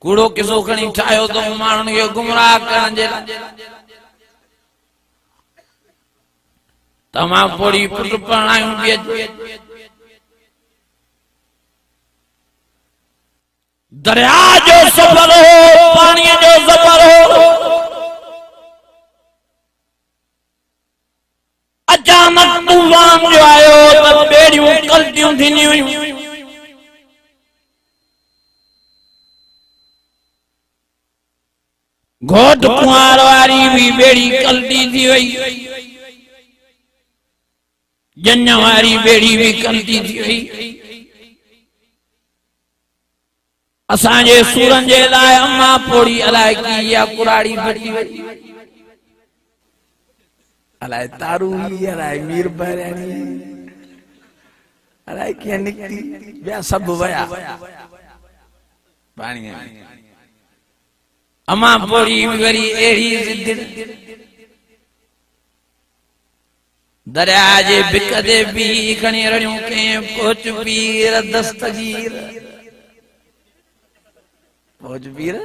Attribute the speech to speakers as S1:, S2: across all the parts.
S1: कूड़ो किसो खणी ठायो तो माण्हुनि खे गुमराह करण जे लाइ तमाम पोड़ी पुट पढ़ायूं भी दरिया जो सफर हो पानी जो सफर हो अचानक तूफान जो आयो तो बेड़ियों कल्टियों थी हुई घोट कुंवार वारी भी बेड़ी कल्टी थी वही जन वारी बेड़ी भी कल्टी थी वही असांजे सूरन जे लाइ अम्मा पोड़ी अलाए की या कुराड़ी फटी वई अलाए तारू ही अलाए मीर बहरानी अलाए कीअं निकती ॿिया सभु वया पाणी अम्मा पोड़ी वरी अहिड़ी ज़िद दरिया जे बिक ते भी खणी रड़ियूं कंहिं पहुच पीर दस्तगीर पहुच पीर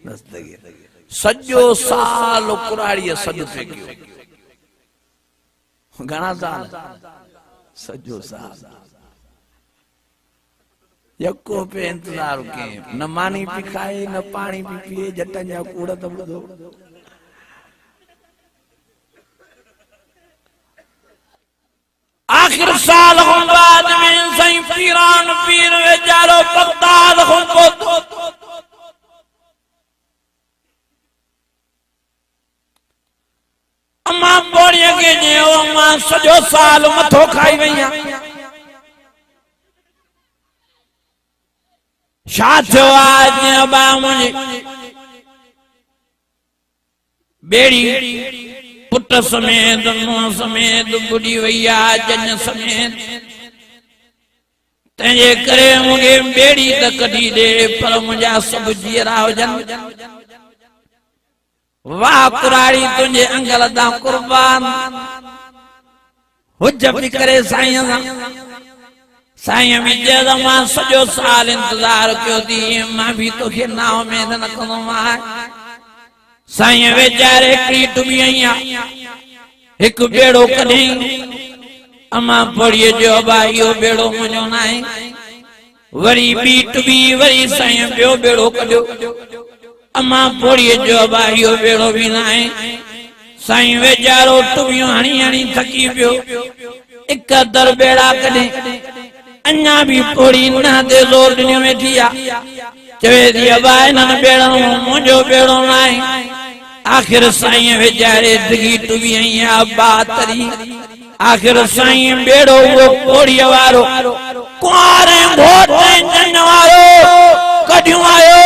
S1: दस्तगीर सॼो साल कुराड़ीअ सॾु फेकियो घणा साल सॼो साल यको पे इंतजार के न मानी पी खाए न पानी पी पिए जटन जा कूड़ त ॿुधो आखिर साल खां बाद में सही पीरान पीर वेचारो बगदाद खां पहुतो अम्मा पोड़ीअ खे चयो अम्मा सॼो साल मथो खाई वई आहियां छा थियो आहे अबा मुंहिंजी बेड़ी पुट समेत नुंहुं समेत बुॾी वई आहे जन समेत तंहिंजे करे मूंखे बेड़ी त कढी ॾे पर मुंहिंजा सभु जीअरा हुजनि वाह कुराड़ी तुंहिंजे अंगल तां कुर्बान हुज बि करे साईं साईं भी जद मां सॼो साल इंतजार कयो थी मां भी तोखे ना उमेद न कंदोमांइ साईं वेचारे हिकिड़ी टुॿी आई हिकु बेड़ो कढई अम्मा पोड़ीअ जो अबा इहो बेड़ो मुंहिंजो न आहे वरी ॿी टुॿी वरी साईं ॿियो बेड़ो कढियो अम्मा पोड़ीअ जो अबा इहो बेड़ो बि न आहे साईं वेचारो टुॿियूं हणी हणी थकी पियो हिकु दर बेड़ा कढे अन्या भी पोड़ी ना दे जोर ॾिनो वेठी आ चवे थी अबा इन्हनि बेड़ो मुंहिंजो बेड़ो न आहे आखिर साईं वेचारे डिगी टुॿी आई आहे बातरी आखिर साईं बेड़ो वो पोड़ीअ वारो कुंवार घोट जन वारो कढियूं आयो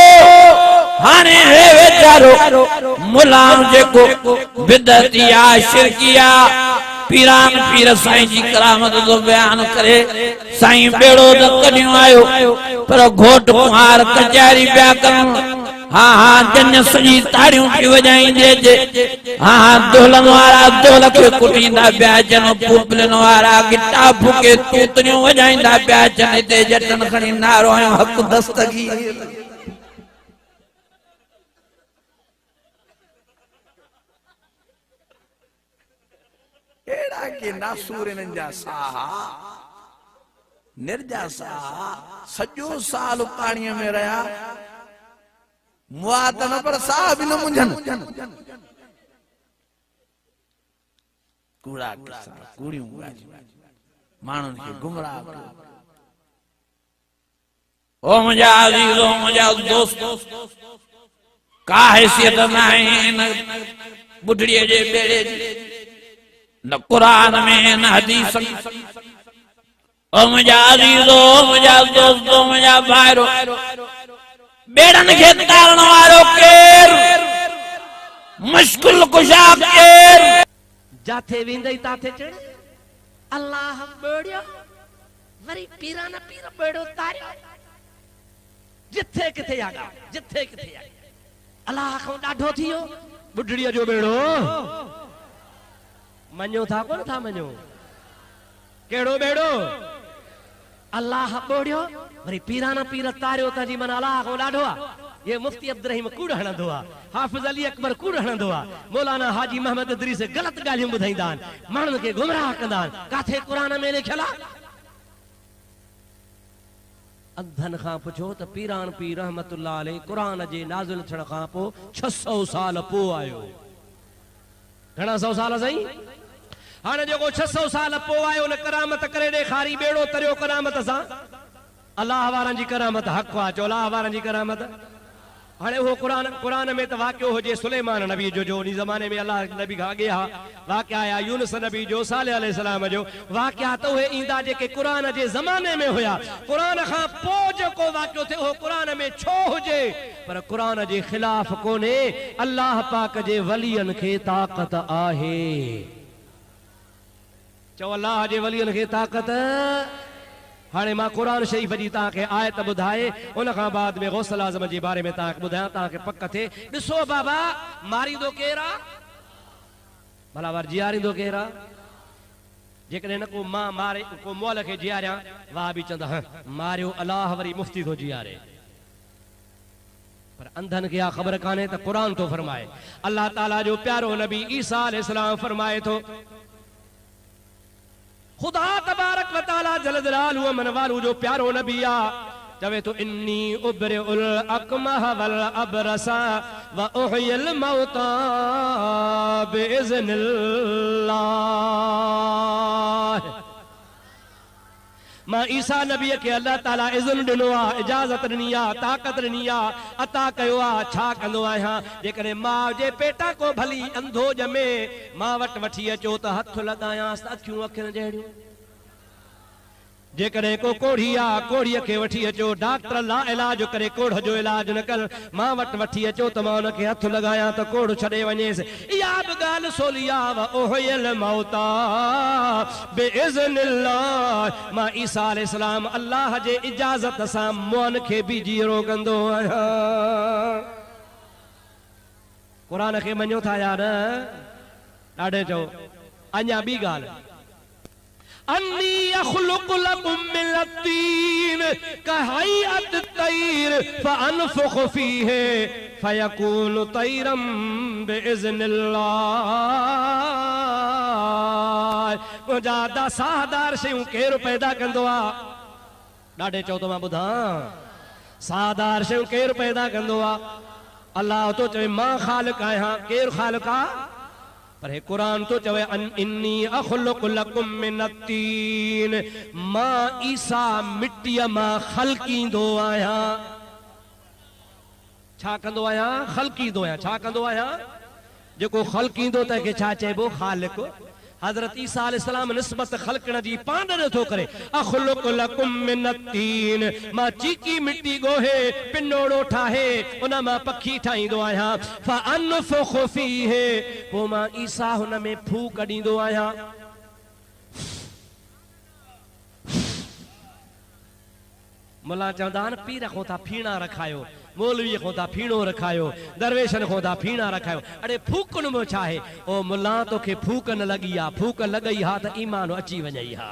S1: हाणे हे वेचारो मुलाम जेको बिदती आ शिरकी आ पीरान पीर साईं जी करामत तो बयान करे साईं बेड़ो तो कढियूं आयो पर घोट कुंवार कचहरी पिया करण हाँ हाँ जन सॼी ताड़ियूं पई वॼाईंदे जे हाँ हाँ दोलन वारा दोल खे कुटींदा पिया अचनि पूपलिन वारा गिटा फूके तूतरियूं वॼाईंदा पिया अचनि हिते जटन खणी नारो आयो हक़ दस्तगीर एड़ा के नासूर इन्हनि जा साहा निर्जा साहा सॼो साल पाणीअ में रहिया मुआ त न पर साह बि न मुंझनि कूड़ा कूड़ियूं माण्हुनि खे गुमराह कयो ओ मुंहिंजा अज़ीज़ ओ मुंहिंजा दोस्त का हैसियत न आहे हिन बुढड़ीअ जे बेड़े जी न कुरान में न हदीस में ओ मुंहिंजा अज़ीज़ो मुंहिंजा दोस्तो मुंहिंजा भाइरो बेड़नि खे तारण वारो केर मुश्किल कुशा केर
S2: जाथे वेंदई ताथे चढ़ अल्लाह बेड़ियो वरी पीराना पीर बेड़ो तारियो जिथे किथे आगा जिथे किथे अल्लाह खां ॾाढो थियो बुढड़ीअ जो बेड़ो मनो था कोन था मनो केड़ो बेड़ो अल्लाह बोड़ियो वरी पीराना पीर तारियो तजी मन अल्लाह को ॾाढो आ। ये मुफ्ती अब्दुल रहीम कूड़ हणंदो आ, हाफिज अली अकबर कूड़ हणंदो आ, मौलाना हाजी मोहम्मद इदरीस गलत ॻाल्हियूं ॿुधाईंदा आहिनि, माण्हुनि खे गुमराह कंदा आहिनि। काथे क़ुरान में लिखियल आ? अंधन खां पुछो त पीरान पीर रहमतुल्लाह अलैह क़ुरान जे नाज़िल थियण खां पोइ 600 साल पोइ आयो। घणा 100 साल साईं? हाणे जेको 600 साल पोइ आयो न करामत करे ॾेखारी, बेड़ो तरियो करामत सां। अल्लाह वारनि जी करामत हक़ आहे, चो अल्लाह वारनि जी करामत। हाणे वो कुरान में तो वाक़ियो हुजे सुलेमान नबी जो उन ज़माने में अल्लाह नबी खां अॻे हा वाक़िया आया, यूनुस नबी जो, सालेह अलैहिस्सलाम जो वाक़िया तो उहे ईंदा जेके कुरान जे ज़माने में हुया। कुरान खां पोइ जेको वाक़ियो थिए उहो कुरान में छो हुजे, पर कुरान जे ख़िलाफ़ कोन्हे। अल्लाह पाक जे वलियन खे ताक़त आहे। चो अल्लाह जे वलियन खे ताक़त। हाणे मां कुरान शरीफ़ जी तव्हांखे आयत ॿुधाए उन खां बाद में गौसल आज़म जे बारे में तव्हांखे ॿुधायां, तव्हांखे पक थिए। ॾिसो बाबा, मारींदो केरु आहे? भला वर जीआरींदो केरु आहे? जेकॾहिं न को मां मारे को मोल खे जीआरियां, वाह बि चवंदा मारियो अलाह, वरी मुफ्ती थो जीआरे। पर अंधन खे ख़बर कान्हे त क़ुरान थो फरमाए। अल्लाह ताला जो प्यारो नबी ईसा अलैहिस्सलाम फरमाए थो, खुदा तबारक व तआला जल जलालहु मन वालू जो प्यारो नबी आ, चवे तो इन्नी उब्रिउल अकमह वल अबरसा व उहियल मौता बिइज़्निल्लाह। मां ईसा नबी के अल्लाह ताला इज़्न ॾिनो आहे, इजाज़त ॾिनी आहे, ताक़त ॾिनी आहे, अता कयो आहे। छा कंदो आहियां? जेकॾहिं माउ जे पेटा को भली अंधो ॼमे, मां वटि वठी अचो त हथ लॻायांसि त अखियूं अखियुनि जहिड़ियूं। जेकॾहिं को कोढ़ी आहे, कोढ़ीअ खे वठी अचो, डॉक्टर ला इलाज करे कोढ़ जो इलाज न कर, मां वटि वठी अचो त मां उनखे हथ लॻायां त कोढ़ छॾे वञेसि। इहा बि ॻाल्हि सोली आहे। व उहियल मौता बिइज़्निल्लाह। मां ईसा अलैहिस्सलाम अल्लाह जे इजाज़त सां मुअन खे बि जीरो कंदो आहियां। क़ुरान खे मञो था या न? ॾाढे चओ। अञा ॿी ॻाल्हि, अन्नी अख़्लुक़ु लकुम मिन तीन कहैअत तैर फअनफुख़ु फ़ीहि फयकूनु तैरम बिइज़्निल्लाह। मुंहिंजा साहदार शयूं केरु पैदा कंदो आहे? ॾाढे चओ त मां ॿुधां। साहदार शयूं केरु पैदा कंदो आहे? अल्लाह तो चवे मां ख़ालिक़ आहियां। केरु ख़ालिक़ आहे? पर हे कुरान तो चवे इन्नी अख़्लुक़ु लकुम मिन तीन, मां ईसा मिट्टीअ मां ख़ल्क़ींदो आहियां। छा कंदो आहियां? ख़ल्क़ींदो आहियां। छा कंदो आहियां? जेको ख़ल्क़ींदो तंहिंखे छा चइबो? ख़ालिक़। हज़रत ईसा अलैहिस्सलाम निस्बत ख़ल्क़ण जी पाण नथो करे। अख़्लुक़ु लकुम मिन तीन, मां चीकी मिट्टी ॻोहे पिनोड़ो ठाहे उन मां पखी ठाहींदो आहियां। फअनफुख़ु फ़ीहि, पोइ मां ईसा हुन में फूक ॾींदो आहियां। मुला चवंदा आहिनि पीर खां था फीणा रखायो, मौलवी खां था फीणो रखायो, दरवेशन खां था फीणा रखायो। अड़े फूकनि में छा आहे? ओ मुला तोखे फूक न लॻी आहे, फूक लॻई हा त ईमान अची वञई हा।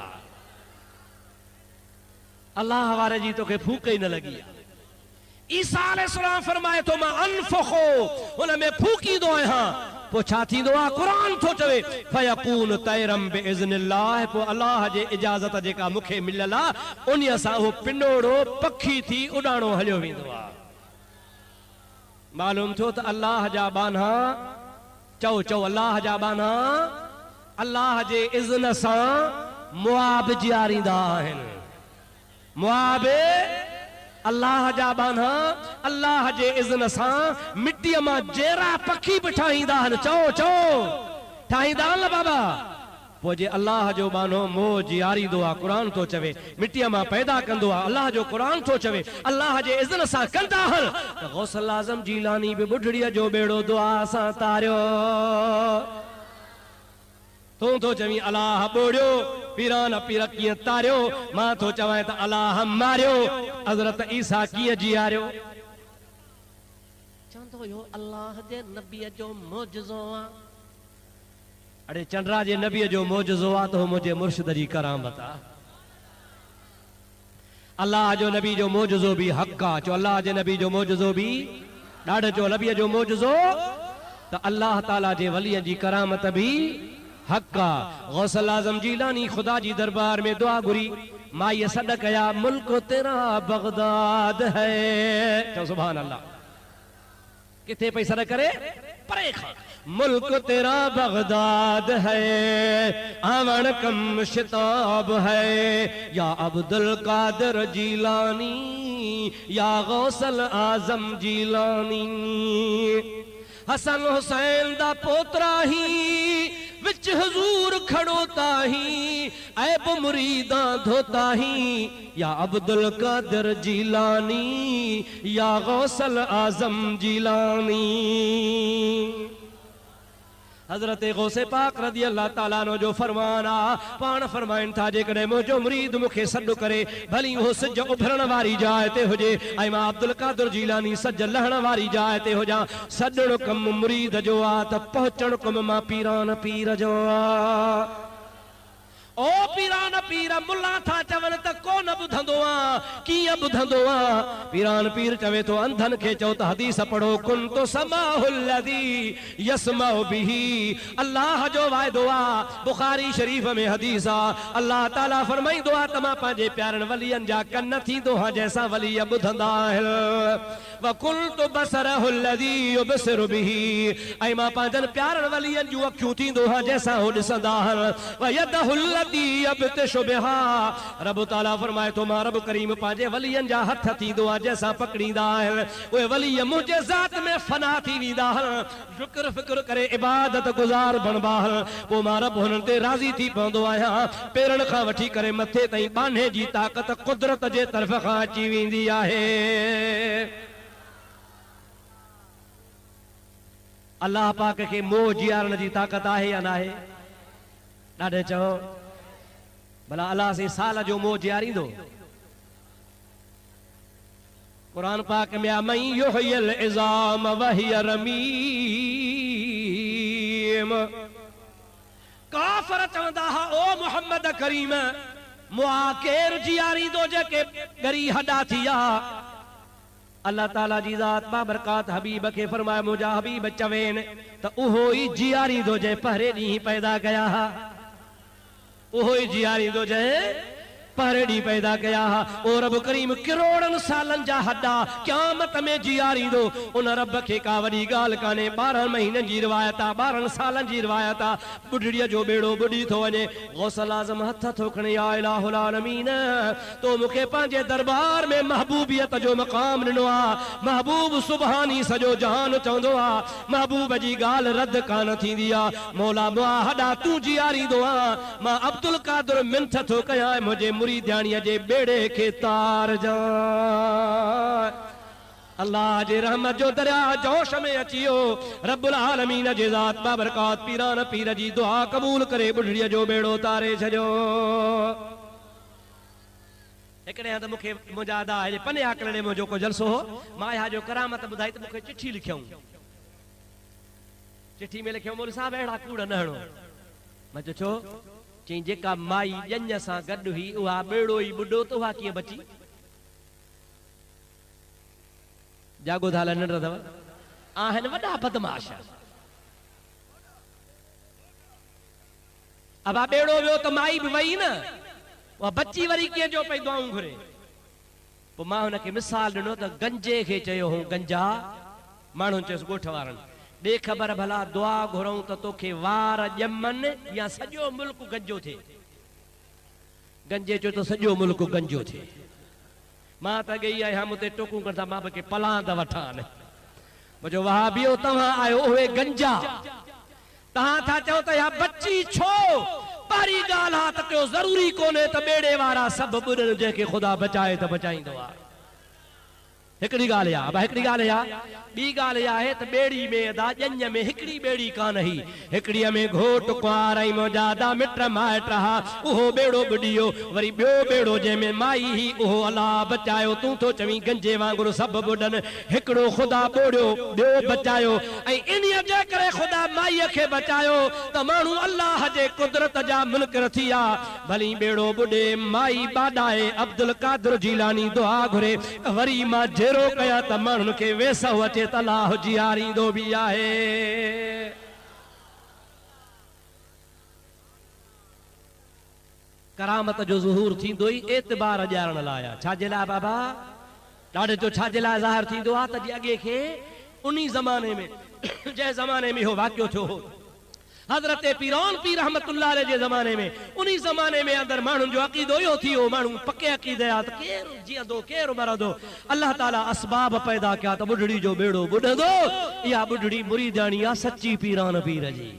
S2: अल्लाह वारे जी तोखे फूक ई न लॻी आहे। ईसा अलैहिस्सलाम फरमाए थो मां अनफुख़ु, हुन में फूकींदो आहियां। पोइ छा थींदो आहे? क़ुरान थो चवे फयकून तैरम बिइज़्निल्लाह। पोइ अल्लाह जे इजाज़त जेका मूंखे मिलियल आहे उन सां उहो पिनोड़ो पखी थी उॾाणो हलियो वेंदो आहे। मालूम थियो त अल्लाह जा बाना, चओ चओ अल्लाह जा बाना अल्लाह जे इज़्न सां मुआब जीआरींदा आहिनि। मुआब अल्लाह जा बाना अल्लाह जे इज़्न सां मिट्टीअ मां जहिड़ा पखी बि ठाहींदा आहिनि। चओ चओ ठाहींदा आहिनि न बाबा। पोइ जे अल्लाह जो बानो मोह जीआरींदो आहे, क़ुरान थो चवे मिट्टीअ मां पैदा कंदो आहे। अल्लाह जो क़ुरान थो चवे अल्लाह जे इज़्न सां कंदा आहिनि। त गौसल आज़म जीलानी बि ॿुढड़ीअ जो बेड़ो दुआ सां तारियो। तूं तो चवी अल्लाह ॿोड़ियो, पीरान पीर कीअं तारियो। मां तो चवां त अल्लाह मारियो। हज़रत ईसा कीअं जीआरियो? चवंदो हुयो अल्लाह जे नबीअ जो मोजज़ो आहे। अड़े चंड्रा जे नबीअ जो मोजज़ो आहे त मुंहिंजे मुर्शिद जी करामत आहे। अल्लाह जो नबी जो मोजज़ो भी हक़ आहे। चो अल्लाह जे नबी जो मोजज़ो भी ॾाढो, चो नबीअ जो मोजज़ो त अल्लाह ताला जे वलीअ जी करामत भी हक़ आहे। गौसल आज़म जीलानी ख़ुदा जी दरबार में दुआ घुरी, माईअ सॾ कया मुल्क तेरा बगदाद है। चओ सुभान अल्लाह। किथे पई सॾ करे? परे खां। मुल्क तेरा बगदाद है, आवन कम शिताब है, या अब्दुल कादिर जीलानी, या गौसल आजम जीलानी। हसन हुसैन दा पोतरा ही विच हुजूर खड़ोता ही, ऐब मुरीदा धोता ही, या अब्दुल कादिर जीलानी, या गौसल आजम जीलानी। हजरत गौसे पाक रज़ी अल्लाह ताला अन्हु जो फरमान आ, पाण फरमाइन था जेकॾहिं मुंहिंजो मुरीद मूंखे सॾु करे भली उहो सिज उभरण वारी जाइ ते हुजे ऐं मां अब्दुल कादिर जीलानी सज लहण वारी जाइ ते हुजां, सॾण कम मुरीद जो आ त पहुचण कम मां पीरान पीर जो आ। ओ पीरान पीर मुल्ला था चवन त कोन ॿुधंदो आ, कीअं ॿुधंदो आ? पीरान पीर चवे तो अंधन खे चओ त हदीस पढ़ो, कुन तो समाहुल लज़ी यसमाउ बिही। अल्लाह जो वाइदो आ, बुखारी शरीफ में हदीस आ, अल्लाह ताला फरमाईंदो आ त मां पंहिंजे प्यारनि वलियनि जा कन थींदो हा जंहिंसां वली ॿुधंदा आहिनि। वकुल तो बसरहुल लज़ी युबसिरु बिही, ऐं मां पंहिंजनि प्यारनि वलियनि जूं अखियूं थींदो हा जंहिंसां हू ॾिसंदा आहिनि। वयदहुल रब ताला फरमाए तो मां रब करीम पांजे वलियन जा हथ थींदो आ जैसा पकड़ींदा आहिनि, उहे वली मुंहिंजे ज़ात में फना थी वेंदा आहिनि, शुक्र फिक्र करे इबादत गुज़ार बणबा आहिनि। पोइ मां रब हुननि ते राज़ी थी पवंदो आहियां, पेरनि खां वठी करे मथे ताईं बाने जी ताक़त कुदरत जे तरफ़ खां अची वेंदी आहे। अल्लाह पाक खे मोह जियारण जी ताक़त आहे या न आहे? ॾाढे चओ भला अल्लाह से साल जो मोह जियारींदो? कुरान पाक में आ, मई युहयल इज़ाम वहिय रमीम। काफ़िर चवंदा हा ओ मुहम्मद करीम, मुआ केर जियारींदो जेके ॻरी हॾा थी विया? अल्लाह ताला जी ज़ात बाबरकात हबीब खे फरमाया, मुंहिंजा हबीब चवेन त उहो ई जियारींदो जंहिं पहिरें ॾींहुं पैदा कया हा, उहो ई जियारींदो जंहिं पहिरें ॾींहुं पैदा कया हा। ओ रब करीम करोड़नि सालनि जा हॾा क़यामत में जियारींदो, उन रब खे का वॾी ॻाल्हि कान्हे। 12 महीननि जी रिवायत आहे, 12 सालनि जी रिवायत आहे, बुढ़ड़ीअ जो बेड़ो बुॾी थो वञे। गौसल आज़म हथ थो खणे, या इलाहुल आलमीन, तो मूंखे पंहिंजे दरबार में महबूबियत जो मक़ाम ॾिनो आहे। महबूब सुभानी सॼो जहान चवंदो आहे, महबूब जी ॻाल्हि रद्द कान थींदी आहे। मौला मुआ हॾा तूं जियारींदो आहे, मां अब्दुल कादिर मिंथ थो कयां मुंहिंजे मुरीदाणीअ जे बेड़े खे तार जा। अल्लाह जे रहमत जो दरिया जोश में अची वियो। रब्बुल आलमीन जे ज़ात बाबरकात पीरान पीर जी दुआ क़बूल करे बुढ़ड़ीअ जो बेड़ो तारे छॾियो। हिकिड़े हंधि मूंखे मुंहिंजा अदा पने आकड़े मुंहिंजो को जलसो हो, मां इहा जो करामत ॿुधाई त मूंखे चिठी लिखियऊं। चिठी में लिखियऊं, मोली साहब अहिड़ा कूड़ न हणो। मां चयो छो? चई जेका माई ॼञ सां गॾु हुई उहा बेड़ो ई ॿुॾो त उहा कीअं बची? जागो थाल नंढ अथव, आहिनि वॾा बदमाश। अब बेड़ो वियो त माई बि वई न, उहा बची वरी कीअं जो पई दुआऊं घुरे। पोइ मां हुनखे मिसाल ॾिनो त गंजे खे चयो हुओ गंजा, माण्हुनि चयोसि ॻोठ वारनि, ॾे ख़बर भला दुआ घुरऊं त तोखे वार ॼमनि या सॼो मुल्क गंजो थिए। गंजे चयो त सॼो मुल्क गंजो थिए। मां त गई आहियां, मूं ते टोकूं करंदा, मां बि पलांद वठां न। मुंहिंजो वहाबियो तव्हां आयो उहे गंजा, तव्हां था चओ त इहा बची छो? पहिरीं ॻाल्हि आहे त कयो ज़रूरी कोन्हे त ॿेड़े वारा सभु ॿुॾनि, जंहिंखे ख़ुदा बचाए त बचाईंदो आहे। हिकड़ी ॻाल्हि आहे, हिकड़ी ॻाल्हि आहे। ॿी ॻाल्हि आहे त ॿेड़ी में अदा ॼञ में हिकड़ी ॿेड़ी कान ही, हिकड़ीअ में घोट कुंवार ऐं मौजादा मिट माइट हा, उहो ॿेड़ो बुॾियो। वरी ॿियो ॿेड़ो जंहिंमें माई ही, उहो अलाह बचायो। तूं तो चवीं गंजे वांगुरु सभु बुॾनि, हिकिड़ो ख़ुदा ॿोड़ियो ॿियो बचायो। ऐं इन्हीअ जे करे ख़ुदा माईअ खे बचायो त माण्हू अलाह जे कुदरत जा मुनकिर थी विया। भली ॿेड़ो बुॾे माई बाॾाए, अब्दुल कादिर जीलानी दुआ घुरे, वरी मां जेरो कया त माण्हुनि खे वेसो अचे त अलाह जीआरींदो बि आहे। करामत जो ज़ुहूर थींदो ई एतबार ॼाणण लाइ आहे। छाजे लाइ बाबा? ॾाढे जो छाजे लाइ ज़ाहिर थींदो आहे त अॻे खे उन्ही ज़माने में जंहिं ज़माने में इहो वाक़ियो थियो हो, हज़रत पीरौन पीर रहमतुल्लाह अलैह जे ज़माने में, उन्ही ज़माने में अंदर माण्हुनि जो अक़ीदो इहो थी वियो, माण्हू पके अक़ीदे आहे त केरु जीअंदो केरु मरंदो। अल्लाह ताला असबाब पैदा कया त ॿुढड़ी जो बेड़ो ॿुॾंदो। इहा ॿुढड़ी मुरीदाणी आहे सच्ची पीरान पीर जी।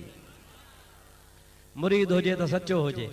S2: मुरीद हुजे त सचो हुजे।